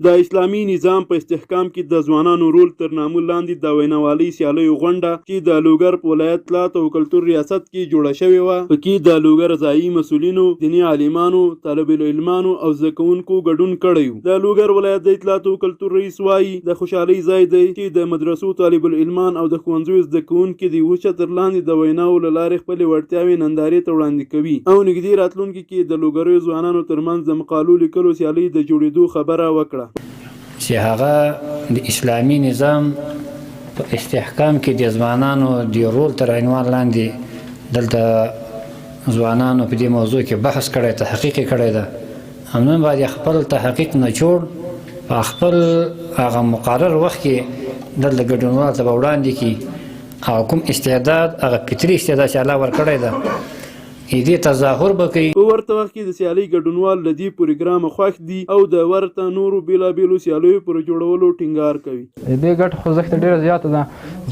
د اسلامي نظام په استحکام کې د ځوانانو رول تر نامه لاندې د ویناوالۍ سیالیو غونډه چې د لوګر په ولایت اطلاعات او کلتور ریاست کې جوړه شوې وه. پکې د لوګر ځایي مسؤلینو، دیني عالمانو، طالب العلمانو او زده کوونکو ګډون کړی و. د لوګر ولایت د اطلاعات او کلتور رئیس وایي د خوشحالۍ ځای دی چې د مدرسو طالب العلمان او د ښوونځیو زده کوونکي د یوه چتر لاندې د ویناو له لارې خپلې وړتیاوې نندارې ته وړاندې کوي او نږدې راتلونکي کې د لوګریو ځوانانو ترمنځ د مقالو لیکلو سیالۍ د جوړېدو خبره وکړه چې هغه د اسلامي نظام په استحکام کې د ځوانانو د رول تر عنوان لاندې دلته ځوانانو په دې موضوع کې بحث کړی، تحقیق یې کړی ده. همدن باید خپل تحقیق نچوړ په خپل هغه مقرر وخت کې دلته ګډونوالو ته به وړاندې کړي او کوم استعداد هغه فطري استعداد چې الله ورکړی ده دې تظاهر به کوي. په ورته وخت کې د سیالۍ ګډونوال له دې پروګرامه خوښ دي او د ورته نورو بېلابېلو سیالیو پر جوړولو ټینګار کوي. دې ګټ خوځښت ډېره زیاته ده،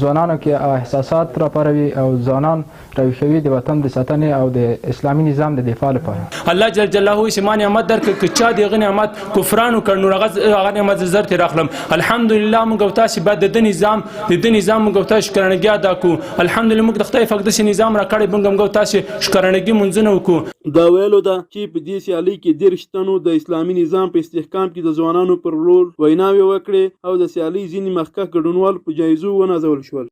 ځوانانو کې احساسات راپاروي او ځوانان راویښوي د وطن د ساتنې او د اسلامي نظام د دفاع لپاره. الله جل جلاله چې ما نعمت درکړ که چا د هغه نعمت کفران وکړ نو هغه نعمت زر ترې راخلم. الحمدلله موږ او تاسې باید د ده نظام موږ او تاسې شکرانګي ادا کړو. الحمدلله موږ د خدای پاک داسې نظام راکړی موږ او تاسې شکرانګي منځونه وکړو. دا ویلو ده چې په دې سیالۍ کې 30 تنو د اسلامي نظام په استحکام کې د ځوانانو پر رول ویناوې وکړې او د سیالۍ ځینې مخکښ ګډونوال په جایزو ونازول شول.